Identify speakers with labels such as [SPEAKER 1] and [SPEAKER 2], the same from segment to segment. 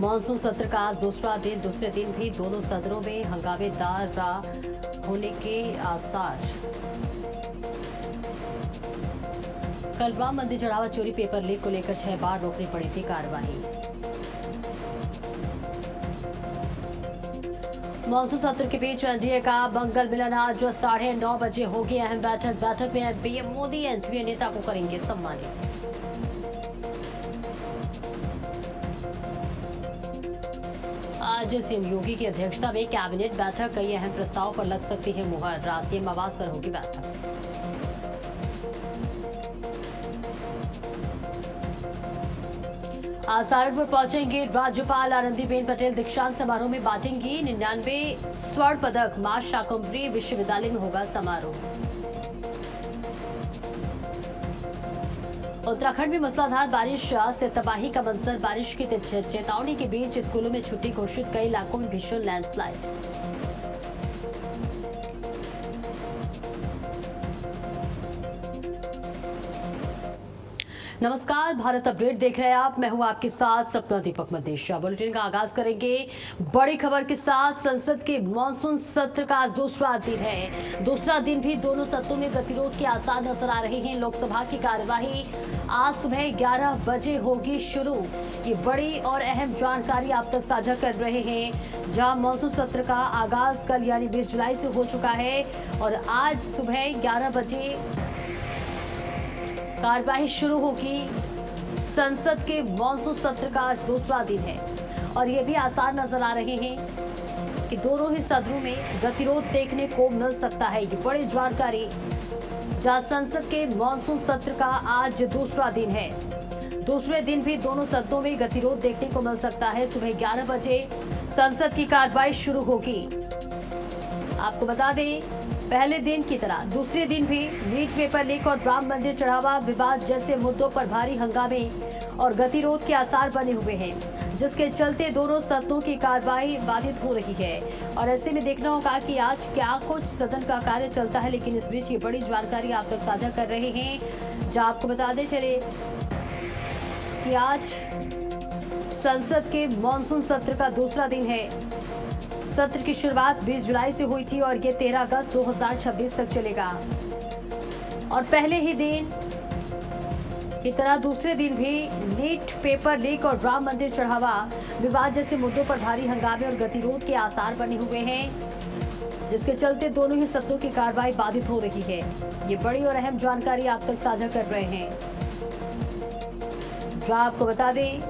[SPEAKER 1] Monsoon सत्र का आज दूसरा दिन, दूसरे दिन भी दोनों सदनों में हंगामेदार होने के आसार। कल राम मंदिर चढ़ावा चोरी पेपर लीक को लेकर 6 बार रोकनी पड़ी थी कार्रवाई। मॉनसून सत्र के बीच एनडीए का मंगल मिलन आज 9:30 बजे होगी अहम बैठक में पीएम मोदी एनडीए नेता को करेंगे सम्मानित। आज सीएम योगी की अध्यक्षता में कैबिनेट बैठक, कई अहम प्रस्ताव पर लग सकती है मुहर। सीएम आवास पर होगी बैठक। आज सहारनपुर पहुंचेंगे राज्यपाल आनंदीबेन पटेल। दीक्षांत समारोह में बांटेंगी 99 स्वर्ण पदक। मां शाकंभरी विश्वविद्यालय में होगा समारोह। उत्तराखंड में मूसलाधार बारिश से तबाही का मंजर। बारिश की चेतावनी के बीच स्कूलों में छुट्टी घोषित, कई इलाकों में भीषण लैंडस्लाइड। नमस्कार, भारत अपडेट देख रहे हैं आप। मैं हूं आपके साथ सपना दीपक मदेशिया। बुलेटिन का आगाज करेंगे बड़ी खबर के साथ। संसद के मॉनसून सत्र का आज दूसरा दिन है। दूसरा दिन भी दोनों सत्रों में गतिरोध के आसार नजर आ रहे हैं। लोकसभा की कार्यवाही आज सुबह 11 बजे होगी शुरू। ये बड़ी और अहम जानकारी आप तक साझा कर रहे हैं। जहां मॉनसून सत्र का आगाज कल यानी 20 जुलाई से हो चुका है और आज सुबह 11 बजे कार्यवाही शुरू होगी। संसद के मॉनसून सत्र का आज दूसरा दिन है और ये भी आसार नजर आ रहे हैं कि दोनों ही सदनों में गतिरोध देखने को मिल सकता है। ये बड़ी जानकारी, जहां संसद के मॉनसून सत्र का आज दूसरा दिन है। दूसरे दिन भी दोनों सदनों में गतिरोध देखने को मिल सकता है। सुबह 11 बजे संसद की कार्यवाही शुरू होगी। आपको बता दें, पहले दिन की तरह दूसरे दिन भी नीट पेपर लीक और राम मंदिर चढ़ावा विवाद जैसे मुद्दों पर भारी हंगामे और गतिरोध के आसार बने हुए हैं, जिसके चलते दोनों सदनों की कार्यवाही बाधित हो रही है। और ऐसे में देखना होगा कि आज क्या कुछ सदन का कार्य चलता है। लेकिन इस बीच ये बड़ी जानकारी आप तक साझा कर रहे हैं, जहां आपको बताते चले कि आज संसद के मॉनसून सत्र का दूसरा दिन है। सत्र की शुरुआत 20 जुलाई से हुई थी और ये 13 अगस्त 2026 तक चलेगा। और पहले ही दिन की तरह दूसरे दिन भी नीट पेपर लीक और राम मंदिर चढ़ावा विवाद जैसे मुद्दों पर भारी हंगामे और गतिरोध के आसार बने हुए हैं, जिसके चलते दोनों ही सदनों की कार्रवाई बाधित हो रही है। ये बड़ी और अहम जानकारी आप तक साझा कर रहे हैं। जो आपको बता दें,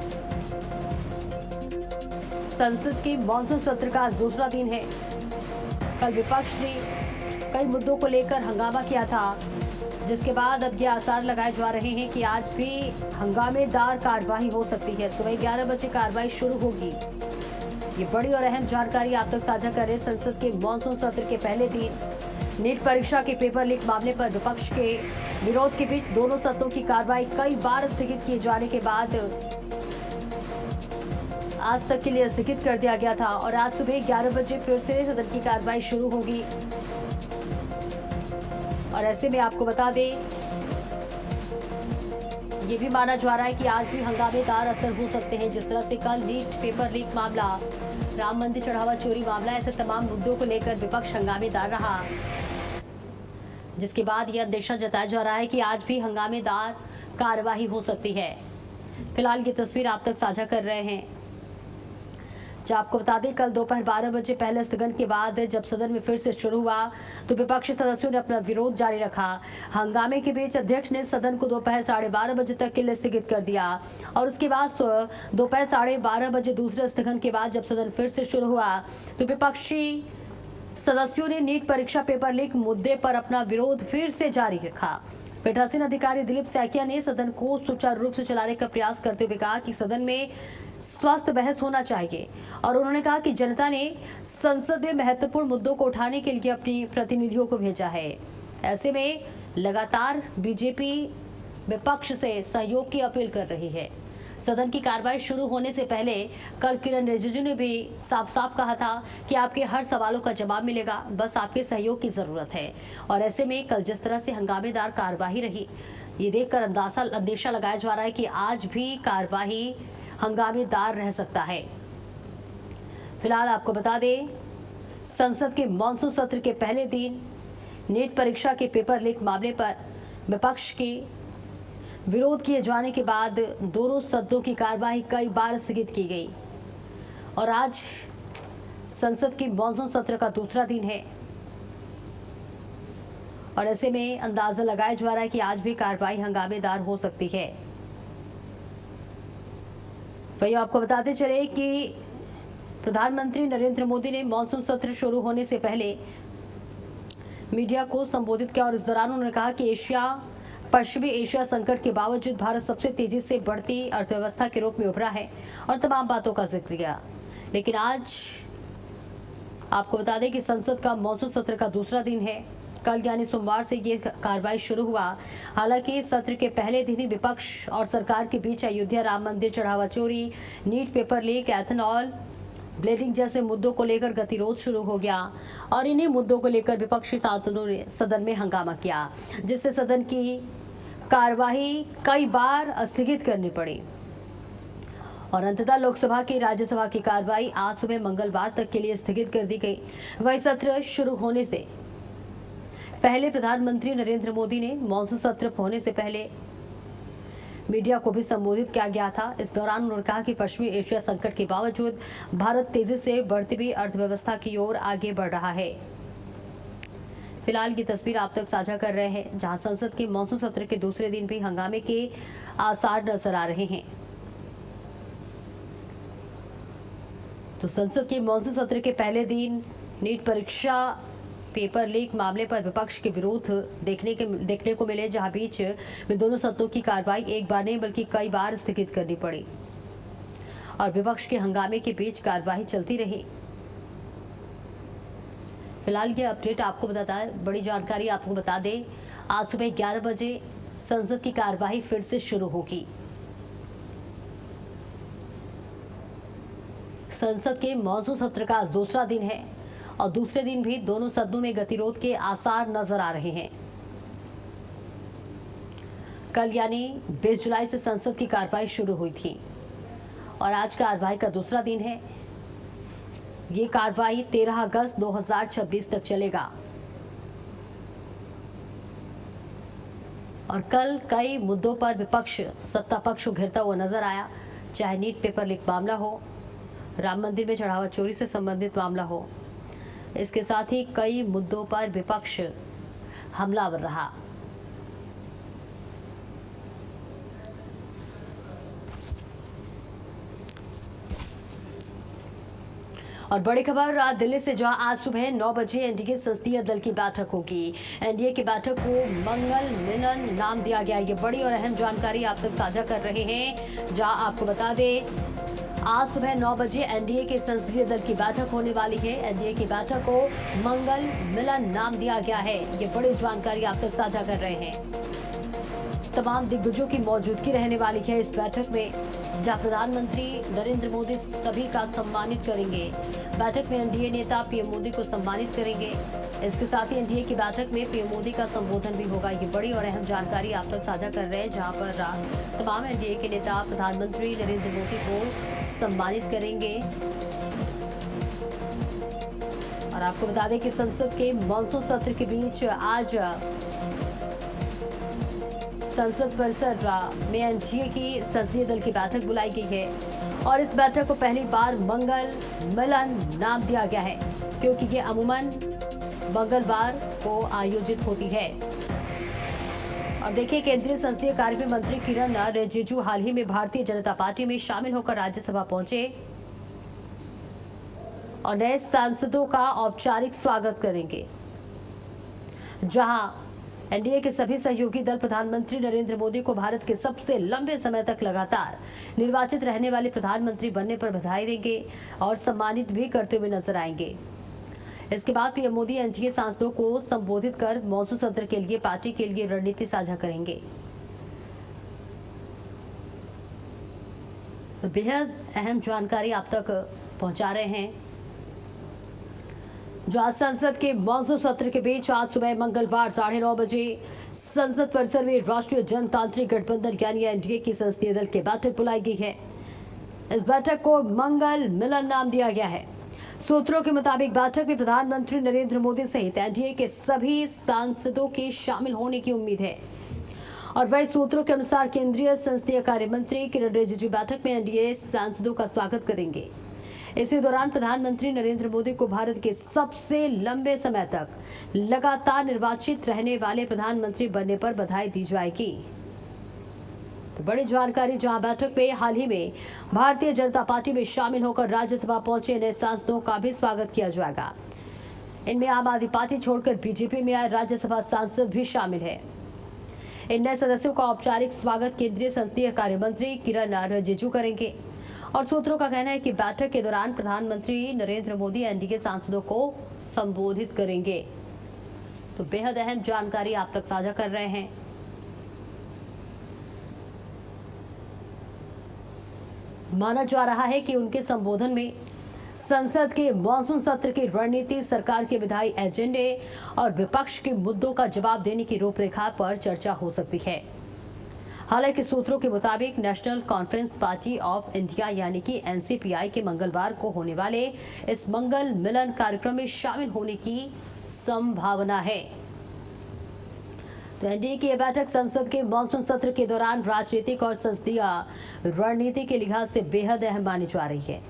[SPEAKER 1] संसद के मॉनसून सत्र का आज दूसरा दिन है। कल विपक्ष ने कई मुद्दों को लेकर हंगामा किया था, जिसके बाद अब ये आसार लगाए जा रहे हैं कि आज भी हंगामेदार कार्यवाही हो सकती है। सुबह 11 बजे कार्यवाही शुरू होगी। ये बड़ी और अहम जानकारी आप तक साझा कर रहे हैं। संसद के मॉनसून सत्र के पहले दिन नीट परीक्षा के पेपर लीक मामले पर विपक्ष के विरोध के बीच दोनों सदनों की कार्यवाही कई बार स्थगित किए जाने के बाद आज तक के लिए स्थगित कर दिया गया था और आज सुबह 11 बजे फिर से सदन की कार्रवाई शुरू होगी। और ऐसे में आपको बता दें, ये भी माना जा रहा है कि आज भी हंगामेदार असर हो सकते हैं। जिस तरह से कल नीट पेपर लीक मामला, राम मंदिर चढ़ावा चोरी मामला, ऐसे तमाम मुद्दों को लेकर विपक्ष हंगामेदार रहा, जिसके बाद यह अंदेशा जताया जा रहा है कि आज भी हंगामेदार कार्यवाही हो सकती है। फिलहाल ये तस्वीर आप तक साझा कर रहे हैं। आपको बता दें, कल दोपहर 12 बजे पहले स्थगन के बाद जब सदन में फिर से शुरू हुआ तो विपक्षी सदस्यों ने अपना विरोध जारी रखा। हंगामे के बीच अध्यक्ष ने सदन को दोपहर 12:30 बजे तक के लिए स्थगित कर दिया और उसके बाद दोपहर 12:30 बजे दूसरे स्थगन के बाद जब सदन फिर से शुरू हुआ तो विपक्षी सदस्यों ने नीट परीक्षा पेपर लीक मुद्दे पर अपना विरोध फिर से जारी रखा। पीठासीन अधिकारी दिलीप सैकिया ने सदन को सुचारू रूप से चलाने का प्रयास करते हुए कहा कि सदन में स्वस्थ बहस होना चाहिए और उन्होंने कहा कि जनता ने संसद में महत्वपूर्ण मुद्दों को उठाने के लिए अपनी प्रतिनिधियों को भेजा है। ऐसे में लगातार बीजेपी विपक्ष से सहयोग की अपील कर रही है। सदन की कार्रवाई शुरू होने से पहले कल किरण रिजिजू ने भी साफ साफ कहा था कि आपके हर सवालों का जवाब मिलेगा, बस आपके सहयोग की जरूरत है। और ऐसे में कल जिस तरह से हंगामेदार कार्यवाही रही, ये देखकर अंदेशा लगाया जा रहा है कि आज भी कार्यवाही हंगामेदार रह सकता है। फिलहाल आपको बता दें, संसद के मॉनसून सत्र के पहले दिन नीट परीक्षा के पेपर लीक मामले पर विपक्ष के विरोध किए जाने के बाद दोनों सदनों की कार्यवाही कई बार स्थगित की गई और आज संसद के मॉनसून सत्र का दूसरा दिन है और ऐसे में अंदाजा लगाया जा रहा है कि आज भी कार्रवाई हंगामेदार हो सकती है। वही आपको बताते चले कि प्रधानमंत्री नरेंद्र मोदी ने मॉनसून सत्र शुरू होने से पहले मीडिया को संबोधित किया और इस दौरान उन्होंने कहा कि पश्चिमी एशिया संकट के बावजूद भारत सबसे तेजी से बढ़ती अर्थव्यवस्था के रूप में उभरा है और तमाम बातों का जिक्र किया। लेकिन आज आपको बता दें कि संसद का मॉनसून सत्र का दूसरा दिन है। कल यानी सोमवार से ये कार्रवाई शुरू हुआ। हालांकि सत्र के पहले दिन ही विपक्ष और सरकार के बीच अयोध्या राम मंदिर चढ़ावा चोरी, NEET paper leak, ethanol blending जैसे मुद्दों को लेकर गतिरोध शुरू हो गया और इन्हीं मुद्दों को लेकर विपक्षी सांसदों ने सदन में हंगामा किया, जिससे सदन की कार्यवाही कई बार स्थगित करनी पड़ी और अंततः लोकसभा की राज्यसभा की कार्यवाही आज सुबह मंगलवार तक के लिए स्थगित कर दी गई। वही सत्र शुरू होने से पहले प्रधानमंत्री नरेंद्र मोदी ने मॉनसून सत्र होने से पहले मीडिया को भी संबोधित किया गया था। इस दौरान उन्होंने कहा कि पश्चिमी एशिया संकट के बावजूद भारत तेजी से बढ़ती हुई अर्थव्यवस्था की ओर आगे बढ़ रहा है। फिलहाल ये तस्वीर आप तक साझा कर रहे हैं, जहां संसद के मॉनसून सत्र के दूसरे दिन भी हंगामे के आसार नजर आ रहे हैं। तो संसद के मॉनसून सत्र के पहले दिन नीट परीक्षा पेपर लीक मामले पर विपक्ष के विरोध देखने को मिले, जहां बीच में दोनों सदनों की कार्रवाई एक बार नहीं बल्कि कई बार स्थगित करनी पड़ी और विपक्ष के हंगामे के बीच कार्रवाई चलती रही। फिलहाल ये अपडेट आपको बताता है, बड़ी जानकारी आपको बता दें, आज सुबह 11 बजे संसद की कार्यवाही फिर से शुरू होगी। संसद के मॉनसून सत्र का आज दूसरा दिन है और दूसरे दिन भी दोनों सदनों में गतिरोध के आसार नजर आ रहे हैं। कल यानी 20 जुलाई से संसद की कार्रवाई शुरू हुई थी और आज कार्रवाई का दूसरा दिन है। ये कार्रवाई 13 अगस्त 2026 तक चलेगा और कल कई मुद्दों पर विपक्ष सत्ता पक्ष उघेरता हुआ नजर आया, चाहे नीट पेपर लीक मामला हो, राम मंदिर में चढ़ावा चोरी से संबंधित मामला हो। इसके साथ ही कई मुद्दों पर विपक्ष हमलावर रहा। और बड़ी खबर दिल्ली से, जहां आज सुबह 9 बजे एनडीए संसदीय दल की बैठक होगी। एनडीए की बैठक को मंगल मिलन नाम दिया गया। ये बड़ी और अहम जानकारी आप तक साझा कर रहे हैं, जहां आपको बता दें आज सुबह 9 बजे एनडीए के संसदीय दल की बैठक होने वाली है। एनडीए की बैठक को मंगल मिलन नाम दिया गया है। ये बड़ी जानकारी आप तक साझा कर रहे हैं। तमाम दिग्गजों की मौजूदगी रहने वाली है इस बैठक में, जहां प्रधानमंत्री नरेंद्र मोदी सभी का सम्मानित करेंगे। बैठक में एनडीए नेता पीएम मोदी को सम्मानित करेंगे। इसके साथ ही एनडीए की बैठक में पीएम मोदी का संबोधन भी होगा। ये बड़ी और अहम जानकारी आप तक साझा कर रहे हैं, जहां पर तमाम एनडीए के नेता प्रधानमंत्री नरेंद्र मोदी को सम्मानित करेंगे। और आपको बता दें कि संसद के मॉनसून सत्र के बीच आज संसद परिसर में एनडीए की संसदीय दल की बैठक बुलाई गई है और इस बैठक को पहली बार मंगल मिलन नाम दिया गया है, क्योंकि ये अमूमन मंगलवार को आयोजित होती है। और देखिए, केंद्रीय संसदीय कार्य मंत्री किरण रिजिजू हाल ही में भारतीय जनता पार्टी में शामिल होकर राज्यसभा पहुंचे और नए सांसदों का औपचारिक स्वागत करेंगे, जहां एनडीए के सभी सहयोगी दल प्रधानमंत्री नरेंद्र मोदी को भारत के सबसे लंबे समय तक लगातार निर्वाचित रहने वाले प्रधानमंत्री बनने पर बधाई देंगे और सम्मानित भी करते हुए नजर आएंगे। इसके बाद पीएम मोदी एनडीए सांसदों को संबोधित कर मॉनसून सत्र के लिए पार्टी के लिए रणनीति साझा करेंगे। तो बेहद अहम जानकारी आप तक पहुंचा रहे हैं, जो आज संसद के मॉनसून सत्र के बीच आज सुबह मंगलवार 9:30 बजे संसद परिसर में राष्ट्रीय जनतांत्रिक गठबंधन यानी एनडीए की संसदीय दल की बैठक बुलाई गई है। इस बैठक को मंगल मिलन नाम दिया गया है। सूत्रों के मुताबिक बैठक में प्रधानमंत्री नरेंद्र मोदी सहित एनडीए के सभी सांसदों के शामिल होने की उम्मीद है। और वही सूत्रों के अनुसार केंद्रीय संसदीय कार्य मंत्री किरण रिजिजू बैठक में एनडीए सांसदों का स्वागत करेंगे। इसी दौरान प्रधानमंत्री नरेंद्र मोदी को भारत के सबसे लंबे समय तक लगातार निर्वाचित रहने वाले प्रधानमंत्री बनने पर बधाई दी जाएगी। तो बड़ी जानकारी, जहां बैठक में हाल ही में भारतीय जनता पार्टी में शामिल होकर राज्यसभा पहुंचे नए सांसदों का भी स्वागत किया जाएगा। इनमें आम आदमी पार्टी छोड़कर बीजेपी में आए राज्यसभा सांसद भी शामिल है। इन नए सदस्यों का औपचारिक स्वागत केंद्रीय संसदीय कार्य मंत्री किरण रिजिजू करेंगे। और सूत्रों का कहना है कि बैठक के दौरान प्रधानमंत्री नरेंद्र मोदी एनडीए सांसदों को संबोधित करेंगे। तो बेहद अहम जानकारी आप तक साझा कर रहे हैं। माना जा रहा है कि उनके संबोधन में संसद के मॉनसून सत्र की रणनीति, सरकार के विधायी एजेंडे और विपक्ष के मुद्दों का जवाब देने की रूपरेखा पर चर्चा हो सकती है। हालांकि सूत्रों के मुताबिक national conference party of India यानी कि एनसीपीआई के मंगलवार को होने वाले इस मंगल मिलन कार्यक्रम में शामिल होने की संभावना है। तो एनडीए की यह बैठक संसद के मॉनसून सत्र के दौरान राजनीतिक और संसदीय रणनीति के लिहाज से बेहद अहम मानी जा रही है।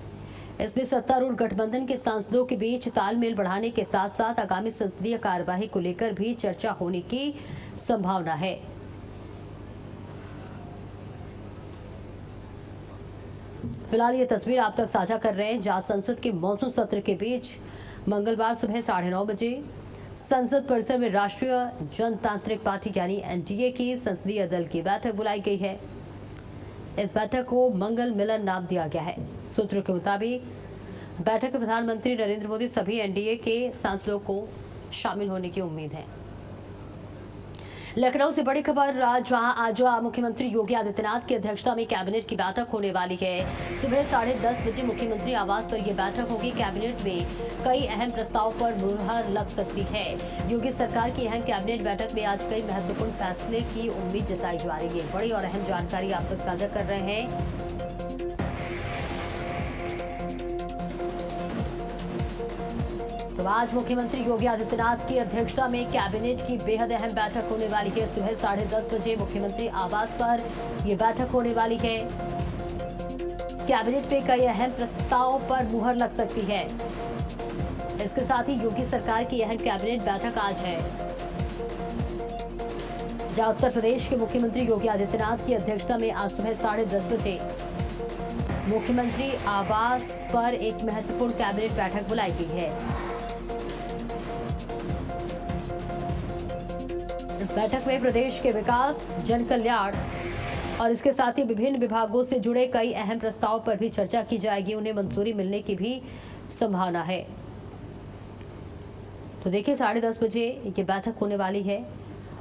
[SPEAKER 1] इसमें सत्तारूढ़ गठबंधन के सांसदों के बीच तालमेल बढ़ाने के साथ साथ आगामी संसदीय कार्यवाही को लेकर भी चर्चा होने की संभावना है। फिलहाल ये तस्वीर आप तक साझा कर रहे हैं, जहां संसद के मॉनसून सत्र के बीच मंगलवार सुबह 9:30 बजे संसद परिसर में राष्ट्रीय जनतांत्रिक पार्टी यानी एनडीए की संसदीय दल की बैठक बुलाई गई है। इस बैठक को मंगल मिलन नाम दिया गया है। सूत्रों के मुताबिक बैठक में प्रधानमंत्री नरेंद्र मोदी सभी एनडीए के सांसदों को शामिल होने की उम्मीद है। लखनऊ से बड़ी खबर, जहां आज मुख्यमंत्री योगी आदित्यनाथ की अध्यक्षता में कैबिनेट की बैठक होने वाली है। सुबह 10:30 बजे मुख्यमंत्री आवास पर यह बैठक होगी। कैबिनेट में कई अहम प्रस्ताव पर मुहर लग सकती है। योगी सरकार की अहम कैबिनेट बैठक में आज कई महत्वपूर्ण फैसले की उम्मीद जताई जा रही है। बड़ी और अहम जानकारी आप तक साझा कर रहे हैं। तो आज मुख्यमंत्री योगी आदित्यनाथ की अध्यक्षता में कैबिनेट की बेहद अहम बैठक होने वाली है। सुबह 10:30 बजे मुख्यमंत्री आवास पर यह बैठक होने वाली है। कैबिनेट में कई अहम प्रस्ताव पर मुहर लग सकती है। इसके साथ ही योगी सरकार की अहम कैबिनेट बैठक आज है, जहां उत्तर प्रदेश के मुख्यमंत्री योगी आदित्यनाथ की अध्यक्षता में आज सुबह 10:30 बजे मुख्यमंत्री आवास पर एक महत्वपूर्ण कैबिनेट बैठक बुलाई गई है। इस बैठक में प्रदेश के विकास, जन कल्याण और इसके साथ ही विभिन्न विभागों से जुड़े कई अहम प्रस्ताव पर भी चर्चा की जाएगी। उन्हें मंजूरी मिलने की भी संभावना है। तो देखिए 10:30 बजे ये बैठक होने वाली है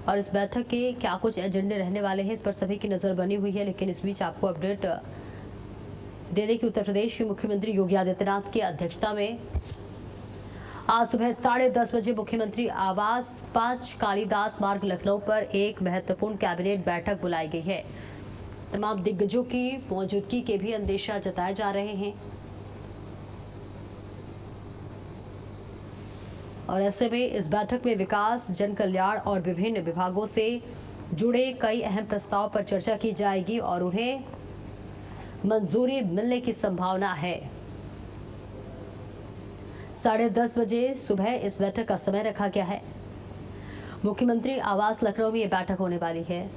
[SPEAKER 1] और इस बैठक के क्या कुछ एजेंडे रहने वाले हैं, इस पर सभी की नजर बनी हुई है। लेकिन इस बीच आपको अपडेट दे दें कि उत्तर प्रदेश के मुख्यमंत्री योगी आदित्यनाथ की अध्यक्षता में आज सुबह 10:30 बजे मुख्यमंत्री आवास 5 कालिदास मार्ग लखनऊ पर एक महत्वपूर्ण कैबिनेट बैठक बुलाई गई है। तमाम दिग्गजों की मौजूदगी के भी अंदेशा जताए जा रहे हैं और ऐसे में इस बैठक में विकास, जन कल्याण और विभिन्न विभागों से जुड़े कई अहम प्रस्ताव पर चर्चा की जाएगी और उन्हें मंजूरी मिलने की संभावना है। 10:30 बजे सुबह इस बैठक का समय रखा गया है। मुख्यमंत्री आवास लखनऊ में यह बैठक होने वाली है।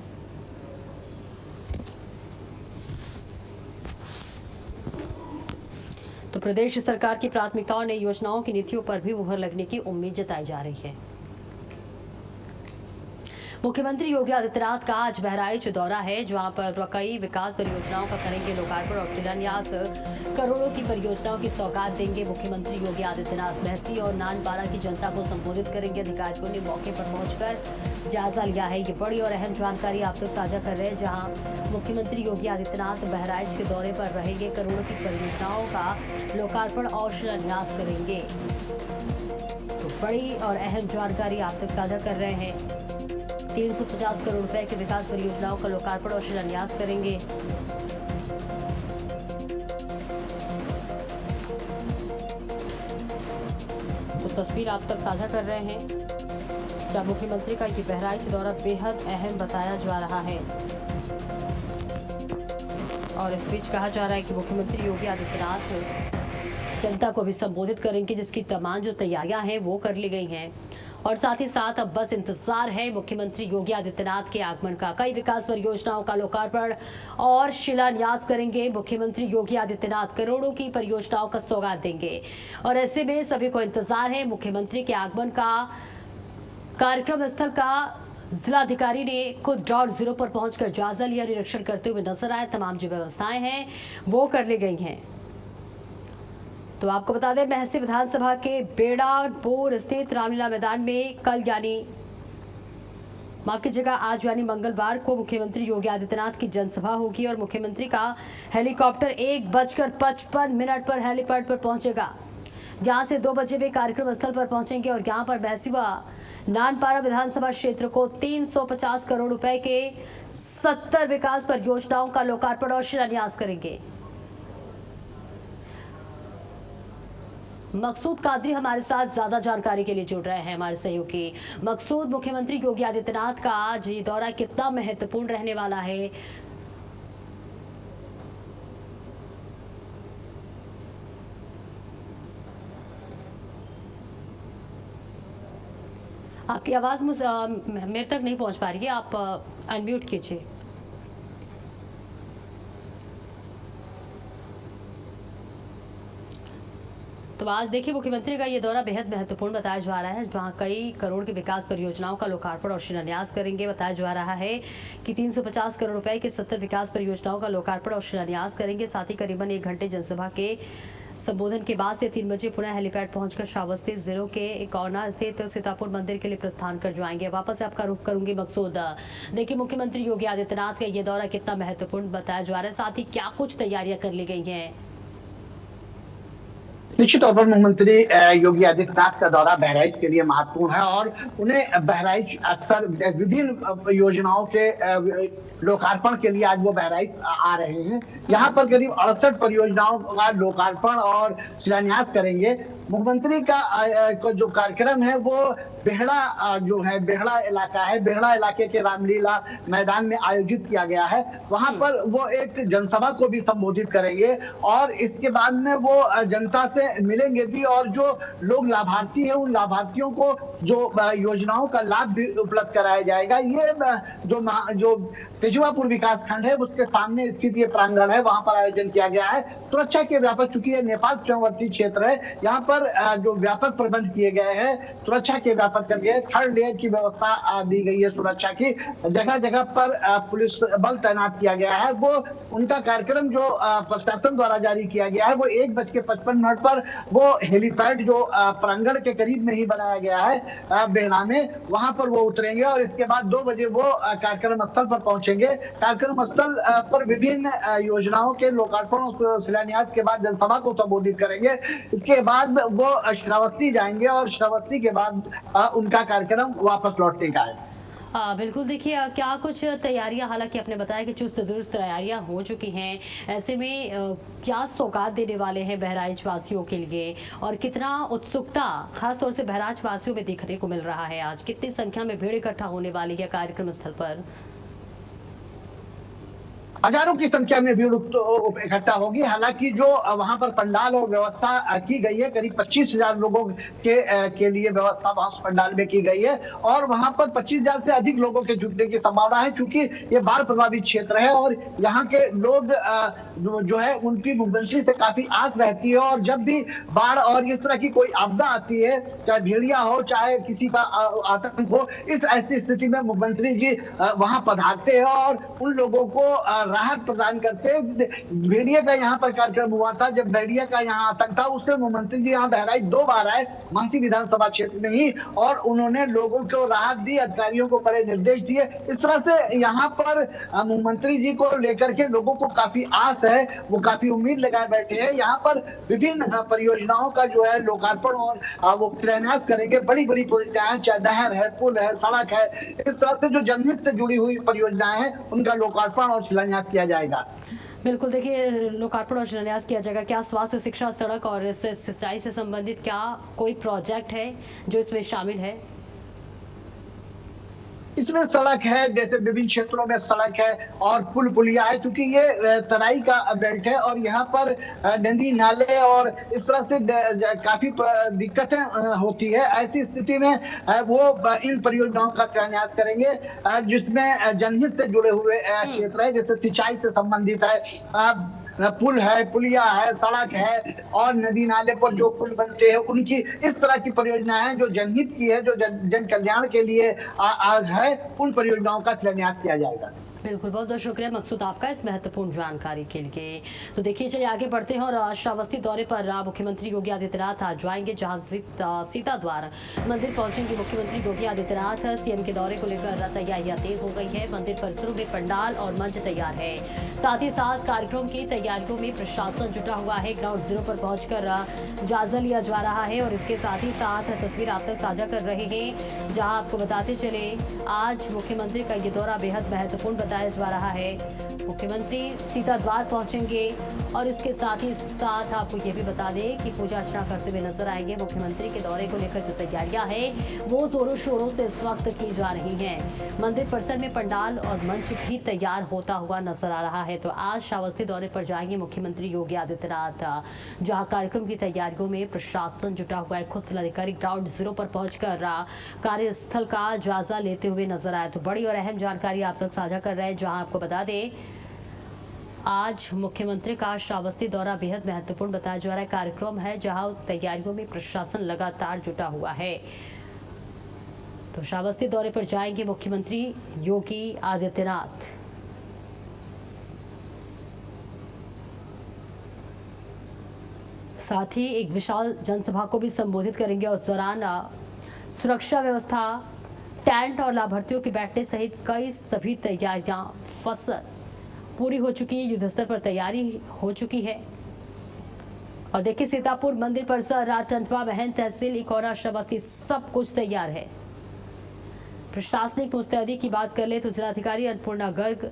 [SPEAKER 1] तो प्रदेश सरकार की प्राथमिकताओं ने योजनाओं की नीतियों पर भी मुहर लगने की उम्मीद जताई जा रही है। मुख्यमंत्री योगी आदित्यनाथ का आज बहराइच दौरा है, जहां पर कई विकास परियोजनाओं का करेंगे लोकार्पण और शिलान्यास। करोड़ों की परियोजनाओं की सौगात देंगे मुख्यमंत्री योगी आदित्यनाथ। महसी और नानपारा की जनता को संबोधित करेंगे। अधिकारियों ने मौके पर पहुंचकर जायजा लिया है। ये बड़ी और अहम जानकारी आप तक साझा कर रहे हैं, जहां मुख्यमंत्री योगी आदित्यनाथ बहराइच के दौरे पर रहेंगे। करोड़ों की परियोजनाओं का लोकार्पण और शिलान्यास करेंगे। तो बड़ी और अहम जानकारी आप तक साझा कर रहे हैं। 350 करोड़ रुपए की विकास परियोजनाओं का लोकार्पण और शिलान्यास करेंगे। तस्वीर आप तक साझा कर रहे हैं, जहां मुख्यमंत्री का ये बहराइच दौरा बेहद अहम बताया जा रहा है। और इस बीच कहा जा रहा है कि मुख्यमंत्री योगी आदित्यनाथ जनता को भी संबोधित करेंगे, जिसकी तमाम जो तैयारियां हैं वो कर ली गई हैं। और साथ ही साथ अब बस इंतजार है मुख्यमंत्री योगी आदित्यनाथ के आगमन का। कई विकास परियोजनाओं का लोकार्पण और शिलान्यास करेंगे मुख्यमंत्री योगी आदित्यनाथ। करोड़ों की परियोजनाओं का सौगात देंगे और ऐसे में सभी को इंतजार है मुख्यमंत्री के आगमन का। कार्यक्रम स्थल का जिलाधिकारी ने खुद ग्राउंड जीरो पर पहुंचकर जायजा लिया, निरीक्षण करते हुए नजर आए। तमाम जो व्यवस्थाएं हैं वो कर ली गई हैं। तो आपको बता दें, महसी विधानसभा के बेड़ापुर स्थित रामलीला मैदान में कल माफ कीजिएगा आज यानी मंगलवार को मुख्यमंत्री योगी आदित्यनाथ की जनसभा होगी और मुख्यमंत्री का हेलीकॉप्टर 1:55 पर हेलीपैड पर पहुंचेगा। यहां से 2 बजे वे कार्यक्रम स्थल पर पहुंचेंगे और यहां पर महसी व नानपारा विधानसभा क्षेत्र को 350 करोड़ रुपए के 70 विकास परियोजनाओं का लोकार्पण और शिलान्यास करेंगे। मकसूद कादरी हमारे साथ ज्यादा जानकारी के लिए जुड़ रहे हैं, हमारे सहयोगी। मकसूद, मुख्यमंत्री योगी आदित्यनाथ का आज ये दौरा कितना महत्वपूर्ण रहने वाला है? आपकी आवाज मेरे तक नहीं पहुंच पा रही है, आप अनम्यूट कीजिए। तो आज देखिए, मुख्यमंत्री का ये दौरा बेहद महत्वपूर्ण बताया जा रहा है, जहां कई करोड़ की विकास परियोजनाओं का लोकार्पण और शिलान्यास करेंगे। बताया जा रहा है कि 350 करोड़ रुपए के 70 विकास परियोजनाओं का लोकार्पण और शिलान्यास करेंगे। साथ ही करीबन 1 घंटे जनसभा के संबोधन के बाद से 3 बजे पुनः हेलीपैड पहुंचकर श्रावस्ती जिलों के कौना स्थित सीतापुर मंदिर के लिए प्रस्थान कर जाएंगे। वापस से आपका रुख करूंगी मकसूद। देखिए, मुख्यमंत्री योगी आदित्यनाथ का ये दौरा कितना महत्वपूर्ण बताया जा रहा है, साथ ही क्या कुछ तैयारियां कर ली गई हैं?
[SPEAKER 2] निश्चित तौर पर मुख्यमंत्री योगी आदित्यनाथ का दौरा बहराइच के लिए महत्वपूर्ण है और उन्हें बहराइच अक्सर विभिन्न योजनाओं के लोकार्पण के लिए आज वो बहराइच आ रहे हैं। यहाँ पर करीब 68 परियोजनाओं का लोकार्पण और शिलान्यास करेंगे। मुख्यमंत्री का जो कार्यक्रम है वो बेहड़ा इलाका है। बेहड़ा इलाके के रामलीला मैदान में आयोजित किया गया है। वहां पर वो एक जनसभा को भी संबोधित करेंगे और इसके बाद में वो जनता से मिलेंगे भी और जो लोग लाभार्थी हैं उन लाभार्थियों को जो योजनाओं का लाभ भी उपलब्ध कराया जाएगा। ये जो केशवापुर विकास खंड है उसके सामने स्थित ये प्रांगण है, वहां पर आयोजन किया गया है। सुरक्षा के व्यापक, चूंकि ये नेपाल सीमावर्ती क्षेत्र है, यहाँ पर जो व्यापक प्रबंध किए गए हैं, सुरक्षा के व्यापक कर गए। 3rd लेयर की व्यवस्था दी गई है सुरक्षा की। जगह जगह पर पुलिस बल तैनात किया गया है। वो उनका कार्यक्रम जो प्रशासन द्वारा जारी किया गया है वो 1:55 पर वो हेलीपैड जो प्रांगण के करीब में ही बनाया गया है बेहड़ा में, वहां पर वो उतरेंगे और इसके बाद 2 बजे वो कार्यक्रम स्थल पर पहुंचेंगे। कार्यक्रम स्थल पर विभिन्न योजनाओं के लोकार्पण और शिलान्यास के बाद जनसभा को संबोधित करेंगे। इसके बाद वो श्रावस्ती जाएंगे और श्रावस्ती के बाद उनका कार्यक्रम वापस लौटने का है।
[SPEAKER 1] बिल्कुल। देखिए, क्या कुछ तैयारियां, हालांकि आपने बताया कि चुस्त दुरुस्त तैयारियां हो चुकी हैं, ऐसे में क्या सौगात देने वाले हैं बहराइच वासियों के लिए और कितना उत्सुकता खासतौर से बहराइच वासियों में देखने को मिल रहा है? आज कितनी संख्या में भीड़ इकट्ठा होने वाली है कार्यक्रम स्थल पर?
[SPEAKER 2] हजारों की संख्या में भीड़ इकट्ठा होगी। हालांकि जो वहां पर पंडाल और व्यवस्था की गई है, करीब 25,000 लोगों के लिए व्यवस्था वहां पंडाल में की गई है और वहां पर 25,000 से अधिक लोगों के जुटने की संभावना है, क्योंकि ये बाढ़ प्रभावित क्षेत्र है और यहाँ के लोग जो है उनकी मुख्यमंत्री से काफी आस रहती है और जब भी बाढ़ और इस तरह की कोई आपदा आती है, चाहे भेड़िया हो चाहे किसी का आतंक हो, इस ऐसी स्थिति में मुख्यमंत्री जी वहां पधारते हैं और उन लोगों को राहत प्रदान करते। भेड़िया का यहाँ पर कार्यक्रम हुआ था, जब भेड़िया का यहाँ आतंक था उससे मुख्यमंत्री जी यहाँ बहराइच 2 बार आए महसी विधानसभा क्षेत्र में ही और उन्होंने लोगों को राहत दी, अधिकारियों को कड़े निर्देश दिए। इस तरह से यहाँ पर मुख्यमंत्री जी को लेकर के लोगों को काफी आस है, वो काफी उम्मीद लगाए बैठे हैं। यहाँ पर विभिन्न परियोजनाओं का जो है लोकार्पण और वो शिलान्यास करेंगे। बड़ी बड़ी परियोजनाएं, चाहे नहर है, पुल है, सड़क है, इस तरह से जो जनहित से जुड़ी हुई परियोजनाएं हैं उनका लोकार्पण और शिलान्यास किया जाएगा।
[SPEAKER 1] बिल्कुल, देखिए लोकार्पण और शिलान्यास किया जाएगा। क्या स्वास्थ्य, शिक्षा, सड़क और इस सिंचाई से संबंधित क्या कोई प्रोजेक्ट है जो इसमें शामिल है?
[SPEAKER 2] इसमें सड़क है, जैसे विभिन्न क्षेत्रों में सड़क है और पुल पुलिया है, क्योंकि ये तराई का बेल्ट है और यहाँ पर नदी नाले और इस तरह से काफी दिक्कतें होती है। ऐसी स्थिति में वो इन परियोजनाओं का शिलान्यास करेंगे जिसमें जनहित से जुड़े हुए क्षेत्र है, जैसे सिंचाई से संबंधित है, पुल है, पुलिया है, सड़क है और नदी नाले पर जो पुल बनते हैं उनकी, इस तरह की परियोजनाएं हैं जो जनहित की है, जो जन कल्याण के लिए आज है, उन परियोजनाओं का शिलान्यास किया जाएगा।
[SPEAKER 1] बिल्कुल, बहुत बहुत शुक्रिया मकसूद आपका इस महत्वपूर्ण जानकारी के लिए। तो देखिए, चलिए आगे बढ़ते हैं और श्रावस्ती दौरे पर मुख्यमंत्री योगी आदित्यनाथ आज जाएंगे, जहां सीता द्वार मंदिर पहुंचेंगे मुख्यमंत्री योगी आदित्यनाथ। सीएम के दौरे को लेकर तैयारियां तेज हो गई है। मंदिर परिसरों में पंडाल और मंच तैयार है। साथ ही साथ कार्यक्रम की तैयारियों में प्रशासन जुटा हुआ है। ग्राउंड जीरो पर पहुंचकर जायजा लिया जा रहा है और इसके साथ ही साथ तस्वीर आप तक साझा कर रहे हैं, जहां आपको बताते चले आज मुख्यमंत्री का ये दौरा बेहद महत्वपूर्ण बताया जा रहा है। मुख्यमंत्री सीता द्वार पहुंचेंगे और इसके साथ ही साथ आपको ये भी बता दें कि पूजा अर्चना करते हुए नजर आएंगे। मुख्यमंत्री के दौरे को लेकर जो तैयारियां हैं वो जोरों शोरों से इस वक्त की जा रही हैं। मंदिर परिसर में पंडाल और मंच भी तैयार होता हुआ नजर आ रहा है। तो आज श्रावस्ती दौरे पर जाएंगे मुख्यमंत्री योगी आदित्यनाथ, जहां कार्यक्रम की तैयारियों में प्रशासन जुटा हुआ है। खुद जिलाधिकारी ग्राउंड जीरो पर पहुंचकर कार्यस्थल का जायजा लेते हुए नजर आए। तो बड़ी और अहम जानकारी आप तक साझा कर रहे हैं, जहां आपको बता दें आज मुख्यमंत्री का श्रावस्ती दौरा बेहद महत्वपूर्ण बताया जा रहा है। कार्यक्रम है जहां तैयारियों में प्रशासन लगातार जुटा हुआ है। तो श्रावस्ती दौरे पर जाएंगे मुख्यमंत्री योगी आदित्यनाथ। साथ ही एक विशाल जनसभा को भी संबोधित करेंगे और उस दौरान सुरक्षा व्यवस्था, टेंट और लाभार्थियों के बैठने सहित कई सभी तैयारियां फसल पूरी हो चुकी है। युद्ध स्तर पर तैयारी हो चुकी है। और देखिए, सीतापुर मंदिर परिसर, टंडवा, महन तहसील, इकोना, श्रावस्ती सब कुछ तैयार है। प्रशासनिक मुस्तैदी की बात कर ले तो जिलाधिकारी अन्नपूर्णा गर्ग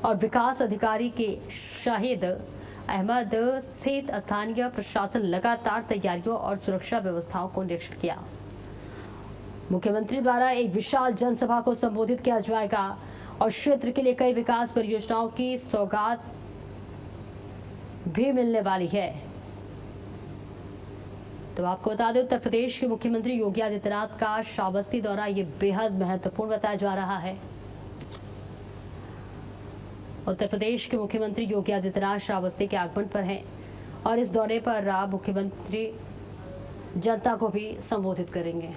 [SPEAKER 1] और विकास अधिकारी के शाहिद अहमद सहित स्थानीय प्रशासन लगातार तैयारियों और सुरक्षा व्यवस्थाओं को निरीक्षण किया। मुख्यमंत्री द्वारा एक विशाल जनसभा को संबोधित किया जाएगा और क्षेत्र के लिए कई विकास परियोजनाओं की सौगात भी मिलने वाली है। तो आपको बता दें, उत्तर प्रदेश के मुख्यमंत्री योगी आदित्यनाथ का श्रावस्ती दौरा ये बेहद महत्वपूर्ण बताया जा रहा है। उत्तर प्रदेश के मुख्यमंत्री योगी आदित्यनाथ श्रावस्ती के आगमन पर हैं और इस दौरे पर मुख्यमंत्री जनता को भी संबोधित करेंगे।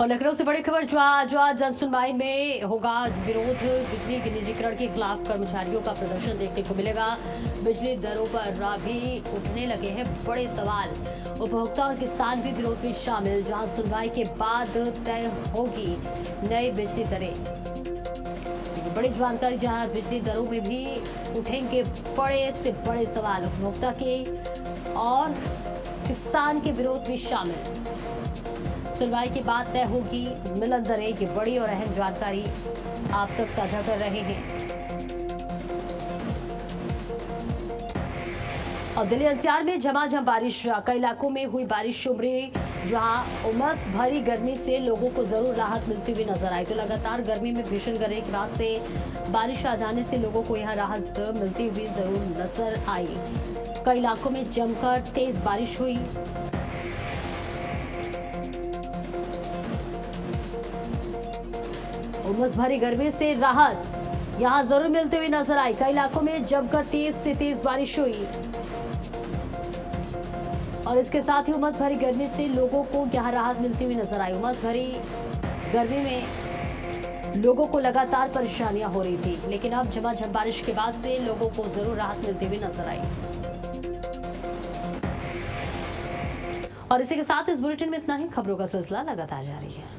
[SPEAKER 1] और लखनऊ से बड़ी खबर, जो आज जन सुनवाई में होगा विरोध। बिजली के निजीकरण के खिलाफ कर्मचारियों का प्रदर्शन देखने को मिलेगा। बिजली दरों पर भी उठने लगे हैं बड़े सवाल। उपभोक्ता और किसान भी विरोध में शामिल, जहां सुनवाई के बाद तय होगी नई बिजली दरें। बड़ी जानकारी, जहां बिजली दरों में भी उठेंगे बड़े से बड़े सवाल। उपभोक्ता के और किसान के विरोध में शामिल। सुनवाई के बाद तय होगी मिलन दरें। ये बड़ी और अहम जानकारी आप तक साझा कर रहे हैं। और दिल्ली एनसीआर में झमाझम बारिश, कई इलाकों में हुई बारिश उमड़ी, जहां उमस भरी गर्मी से लोगों को जरूर राहत मिलती हुई नजर आई। तो लगातार गर्मी में भीषण गर्मी के वास्ते बारिश आ जाने से लोगों को यहां राहत मिलती हुई जरूर नजर आई। कई इलाकों में जमकर तेज बारिश हुई। उमस भरी गर्मी से राहत यहां जरूर मिलती हुई नजर आई। कई इलाकों में जमकर तेज से तेज बारिश हुई और इसके साथ ही उमस भरी गर्मी से लोगों को यहां राहत मिलती हुई नजर आई। उमस भरी गर्मी में लोगों को लगातार परेशानियां हो रही थी, लेकिन अब झमाझम बारिश के बाद से लोगों को जरूर राहत मिलती हुई नजर आई। और इसी के साथ इस बुलेटिन में इतना ही। खबरों का सिलसिला लगातार जारी है।